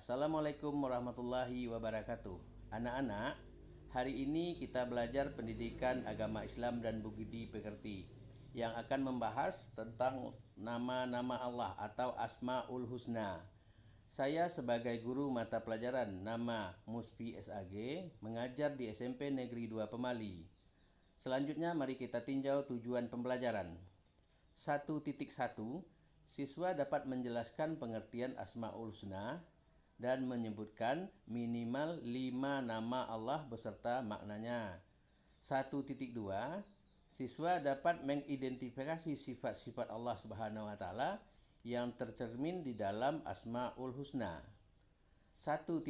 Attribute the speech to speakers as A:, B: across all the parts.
A: Assalamualaikum warahmatullahi wabarakatuh. Anak-anak, hari ini kita belajar pendidikan agama Islam dan budi pekerti yang akan membahas tentang nama-nama Allah atau Asmaul Husna. Saya sebagai guru mata pelajaran nama Musfi SAG mengajar di SMP Negeri 2 Pemali. Selanjutnya mari kita tinjau tujuan pembelajaran. 1.1. Siswa dapat menjelaskan pengertian Asmaul Husna dan menyebutkan minimal 5 nama Allah beserta maknanya. 1.2. Siswa dapat mengidentifikasi sifat-sifat Allah Subhanahu wa taala yang tercermin di dalam Asmaul Husna. 1.3.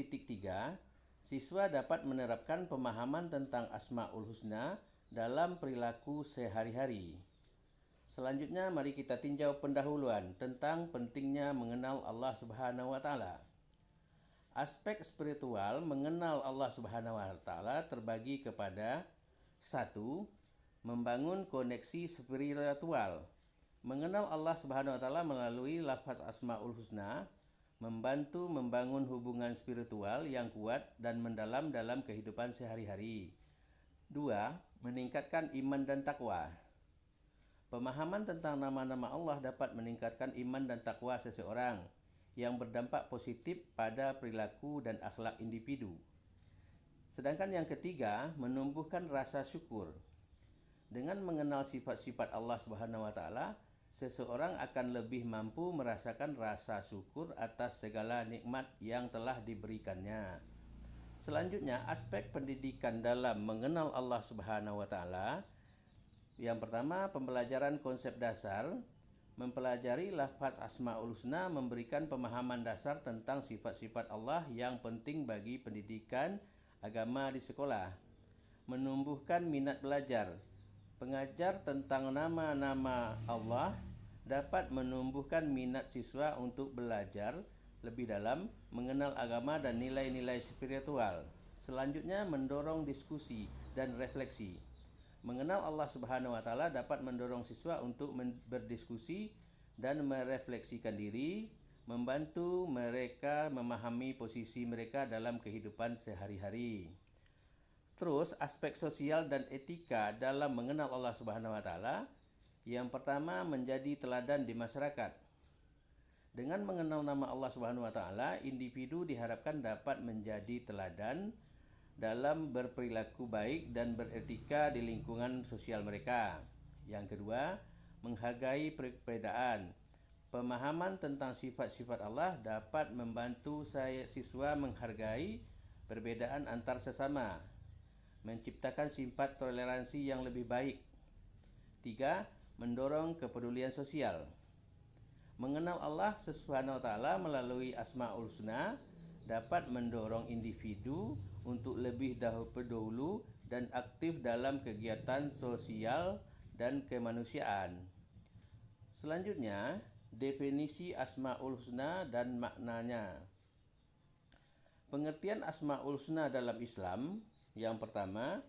A: Siswa dapat menerapkan pemahaman tentang Asmaul Husna dalam perilaku sehari-hari. Selanjutnya mari kita tinjau pendahuluan tentang pentingnya mengenal Allah Subhanahu wa taala. Aspek spiritual mengenal Allah Subhanahu wa taala terbagi kepada 1. Membangun koneksi spiritual. Mengenal Allah Subhanahu wa taala melalui lafaz Asmaul Husna membantu membangun hubungan spiritual yang kuat dan mendalam dalam kehidupan sehari-hari. 2. Meningkatkan iman dan takwa. Pemahaman tentang nama-nama Allah dapat meningkatkan iman dan takwa seseorang yang berdampak positif pada perilaku dan akhlak individu. Sedangkan yang ketiga, menumbuhkan rasa syukur. Dengan mengenal sifat-sifat Allah Subhanahu wa taala, seseorang akan lebih mampu merasakan rasa syukur atas segala nikmat yang telah diberikannya. Selanjutnya, aspek pendidikan dalam mengenal Allah Subhanahu wa taala. Yang pertama, pembelajaran konsep dasar. Mempelajari lafaz Asmaul Husna memberikan pemahaman dasar tentang sifat-sifat Allah yang penting bagi pendidikan agama di sekolah. Menumbuhkan minat belajar. Pengajar tentang nama-nama Allah dapat menumbuhkan minat siswa untuk belajar lebih dalam, mengenal agama dan nilai-nilai spiritual. Selanjutnya, mendorong diskusi dan refleksi. Mengenal Allah Subhanahu wa taala dapat mendorong siswa untuk berdiskusi dan merefleksikan diri, membantu mereka memahami posisi mereka dalam kehidupan sehari-hari. Terus, aspek sosial dan etika dalam mengenal Allah Subhanahu wa taala. Yang pertama, menjadi teladan di masyarakat. Dengan mengenal nama Allah Subhanahu wa taala, individu diharapkan dapat menjadi teladan dalam berperilaku baik dan beretika di lingkungan sosial mereka. Yang kedua, menghargai perbedaan. Pemahaman tentang sifat-sifat Allah dapat membantu siswa menghargai perbedaan antar sesama, menciptakan sifat toleransi yang lebih baik. 3. Mendorong kepedulian sosial. Mengenal Allah Subhanahu wa taala melalui Asmaul Husna dapat mendorong individu untuk lebih peduli dan aktif dalam kegiatan sosial dan kemanusiaan. Selanjutnya, definisi Asmaul Husna dan maknanya. Pengertian Asmaul Husna dalam Islam. Yang pertama,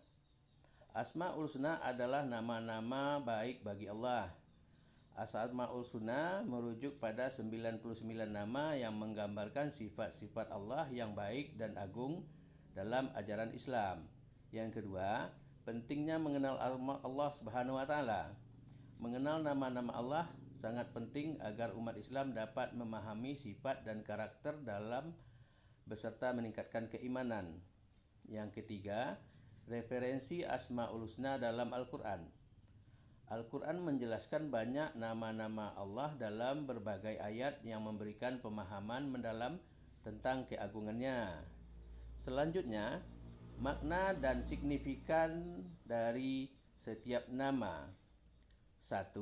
A: Asmaul Husna adalah nama-nama baik bagi Allah. Asmaul Husna merujuk pada 99 nama yang menggambarkan sifat-sifat Allah yang baik dan agung dalam ajaran Islam. Yang kedua, pentingnya mengenal Allah Subhanahu wa taala. Mengenal nama-nama Allah sangat penting agar umat Islam dapat memahami sifat dan karakter dalam beserta meningkatkan keimanan. Yang ketiga, referensi Asmaul Husna dalam Al-Qur'an. Al-Quran menjelaskan banyak nama-nama Allah dalam berbagai ayat yang memberikan pemahaman mendalam tentang keagungannya. Selanjutnya, makna dan signifikan dari setiap nama. 1.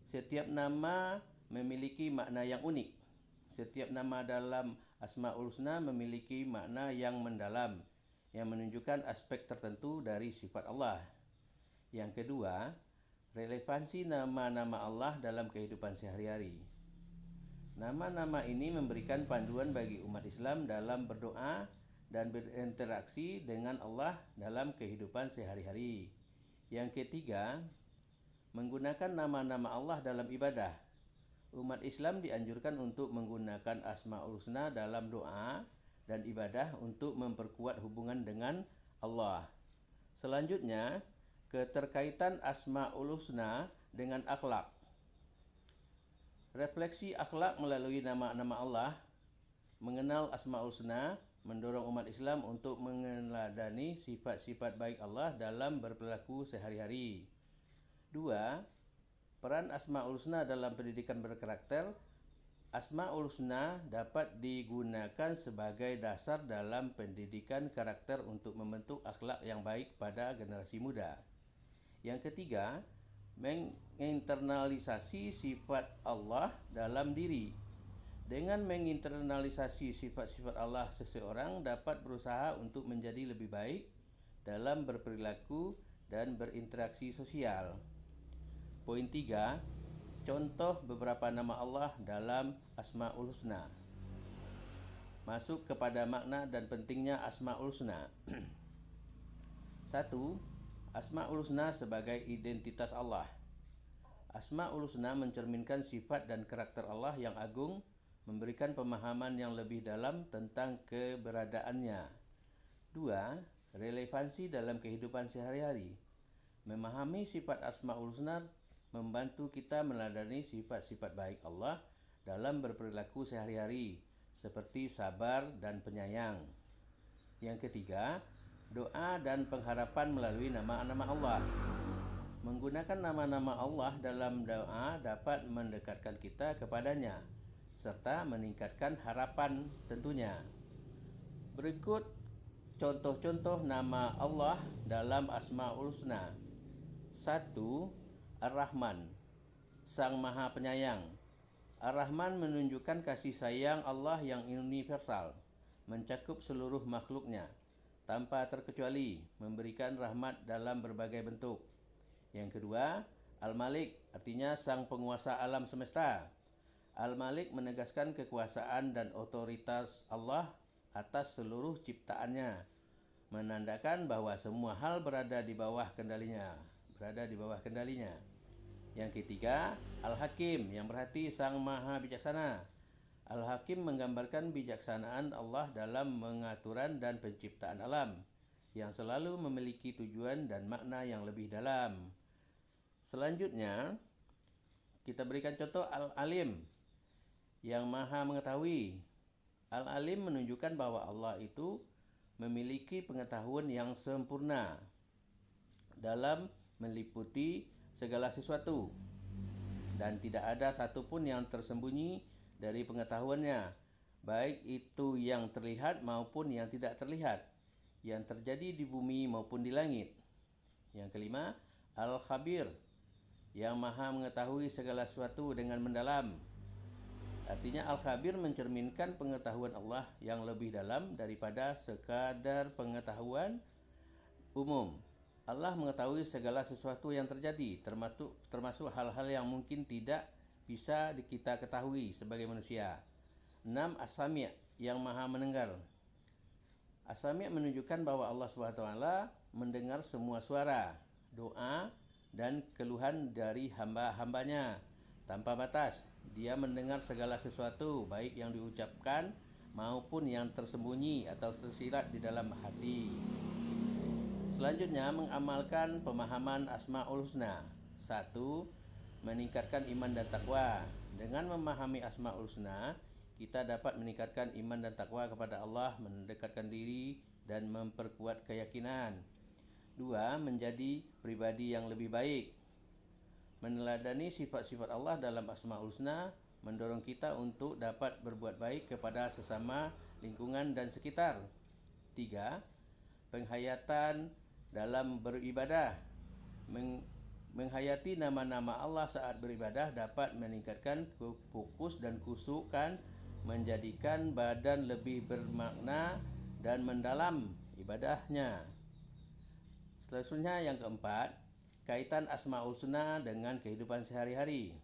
A: Setiap nama memiliki makna yang unik. Setiap nama dalam Asmaul Husna memiliki makna yang mendalam, yang menunjukkan aspek tertentu dari sifat Allah. Yang kedua, relevansi nama-nama Allah dalam kehidupan sehari-hari. Nama-nama ini memberikan panduan bagi umat Islam dalam berdoa dan berinteraksi dengan Allah dalam kehidupan sehari-hari. Yang ketiga, menggunakan nama-nama Allah dalam ibadah. Umat Islam dianjurkan untuk menggunakan Asmaul Husna dalam doa dan ibadah untuk memperkuat hubungan dengan Allah. Selanjutnya, keterkaitan Asmaul Husna dengan akhlak. Refleksi akhlak melalui nama-nama Allah, mengenal Asmaul Husna, mendorong umat Islam untuk meneladani sifat-sifat baik Allah dalam berperilaku sehari-hari. 2. Peran Asmaul Husna dalam pendidikan berkarakter. Asmaul Husna dapat digunakan sebagai dasar dalam pendidikan karakter untuk membentuk akhlak yang baik pada generasi muda. Yang ketiga, menginternalisasi sifat Allah dalam diri. Dengan menginternalisasi sifat-sifat Allah, seseorang dapat berusaha untuk menjadi lebih baik dalam berperilaku dan berinteraksi sosial. Poin 3, contoh beberapa nama Allah dalam Asmaul Husna. Masuk kepada makna dan pentingnya Asmaul Husna. 1. Asmaul Husna sebagai identitas Allah. Asmaul Husna mencerminkan sifat dan karakter Allah yang agung, memberikan pemahaman yang lebih dalam tentang keberadaannya. 2. Relevansi dalam kehidupan sehari-hari. Memahami sifat Asmaul Husna membantu kita meneladani sifat-sifat baik Allah dalam berperilaku sehari-hari, seperti sabar dan penyayang. Yang ketiga, doa dan pengharapan melalui nama-nama Allah. Menggunakan nama-nama Allah dalam doa dapat mendekatkan kita kepadanya, serta meningkatkan harapan tentunya. Berikut contoh-contoh nama Allah dalam Asmaul Husna. 1. Ar-Rahman, Sang Maha Penyayang. Ar-Rahman menunjukkan kasih sayang Allah yang universal, mencakup seluruh makhluknya, tanpa terkecuali, memberikan rahmat dalam berbagai bentuk. Yang kedua, Al-Malik, artinya Sang Penguasa alam semesta. Al-Malik menegaskan kekuasaan dan otoritas Allah atas seluruh ciptaannya, menandakan bahwa semua hal berada di bawah kendalinya. Yang ketiga, Al-Hakim, yang berarti Sang Maha Bijaksana. Al-Hakim menggambarkan bijaksanaan Allah dalam pengaturan dan penciptaan alam, yang selalu memiliki tujuan dan makna yang lebih dalam. Selanjutnya, kita berikan contoh Al-Alim, yang Maha Mengetahui. Al-Alim menunjukkan bahwa Allah itu memiliki pengetahuan yang sempurna dalam meliputi segala sesuatu, dan tidak ada satupun yang tersembunyi dari pengetahuannya, baik itu yang terlihat maupun yang tidak terlihat, yang terjadi di bumi maupun di langit. Yang kelima, Al-Khabir, yang Maha Mengetahui segala sesuatu dengan mendalam. Artinya Al-Khabir mencerminkan pengetahuan Allah yang lebih dalam daripada sekadar pengetahuan umum. Allah mengetahui segala sesuatu yang terjadi, termasuk hal-hal yang mungkin tidak bisa kita ketahui sebagai manusia. 6. As-Sami', yang Maha Mendengar. As-Sami' menunjukkan bahwa Allah SWT mendengar semua suara, doa, dan keluhan dari hamba-hambanya tanpa batas. Dia mendengar segala sesuatu, baik yang diucapkan maupun yang tersembunyi atau tersirat di dalam hati. Selanjutnya, mengamalkan pemahaman Asmaul Husna. 1. Meningkatkan iman dan takwa. Dengan memahami Asmaul Husna, kita dapat meningkatkan iman dan takwa kepada Allah, mendekatkan diri dan memperkuat keyakinan. 2. Menjadi pribadi yang lebih baik. Meneladani sifat-sifat Allah dalam Asmaul Husna mendorong kita untuk dapat berbuat baik kepada sesama, lingkungan, dan sekitar. 3. Penghayatan dalam beribadah. Menghayati nama-nama Allah saat beribadah dapat meningkatkan fokus dan khusyukan, menjadikan badan lebih bermakna dan mendalam ibadahnya. Selanjutnya, yang keempat, kaitan Asmaul Husna dengan kehidupan sehari-hari.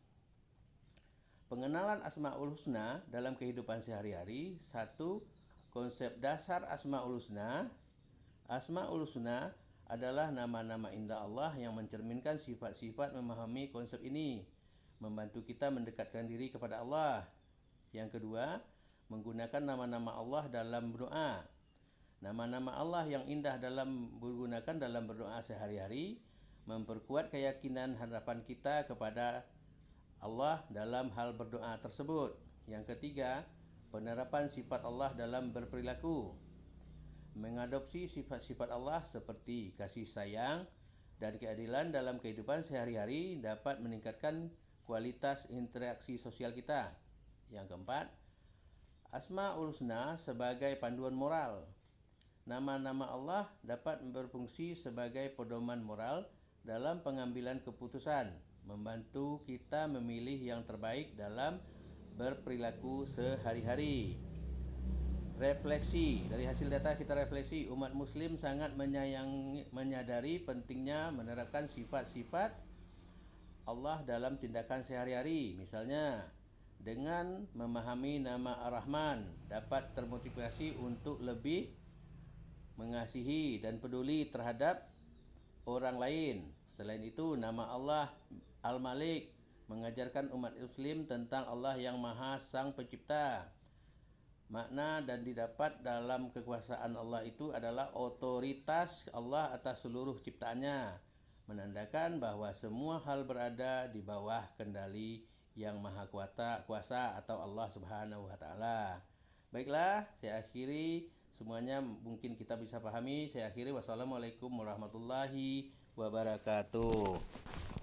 A: Pengenalan Asmaul Husna dalam kehidupan sehari-hari. 1. Konsep dasar Asmaul Husna. Asmaul Husna adalah nama-nama indah Allah yang mencerminkan sifat-sifat. Memahami konsep ini membantu kita mendekatkan diri kepada Allah. Yang kedua, menggunakan nama-nama Allah dalam berdoa. Nama-nama Allah yang indah digunakan dalam berdoa sehari-hari memperkuat keyakinan harapan kita kepada Allah dalam hal berdoa tersebut. Yang ketiga, penerapan sifat Allah dalam berperilaku. Mengadopsi sifat-sifat Allah seperti kasih sayang dan keadilan dalam kehidupan sehari-hari dapat meningkatkan kualitas interaksi sosial kita. Yang keempat, Asmaul Husna sebagai panduan moral. Nama-nama Allah dapat berfungsi sebagai pedoman moral dalam pengambilan keputusan, membantu kita memilih yang terbaik dalam berperilaku sehari-hari. Refleksi. Dari hasil data kita refleksi, umat muslim sangat menyadari pentingnya menerapkan sifat-sifat Allah dalam tindakan sehari-hari. Misalnya, dengan memahami nama Ar-Rahman dapat termotivasi untuk lebih mengasihi dan peduli terhadap orang lain. Selain itu, nama Allah Al-Malik mengajarkan umat muslim tentang Allah yang Maha Sang Pencipta. Makna dan didapat dalam kekuasaan Allah itu adalah otoritas Allah atas seluruh ciptaannya, menandakan bahwa semua hal berada di bawah kendali yang Maha Kuasa atau Allah Subhanahu wa taala. Baiklah, saya akhiri, semuanya mungkin kita bisa pahami. Saya akhiri, wassalamualaikum warahmatullahi wabarakatuh.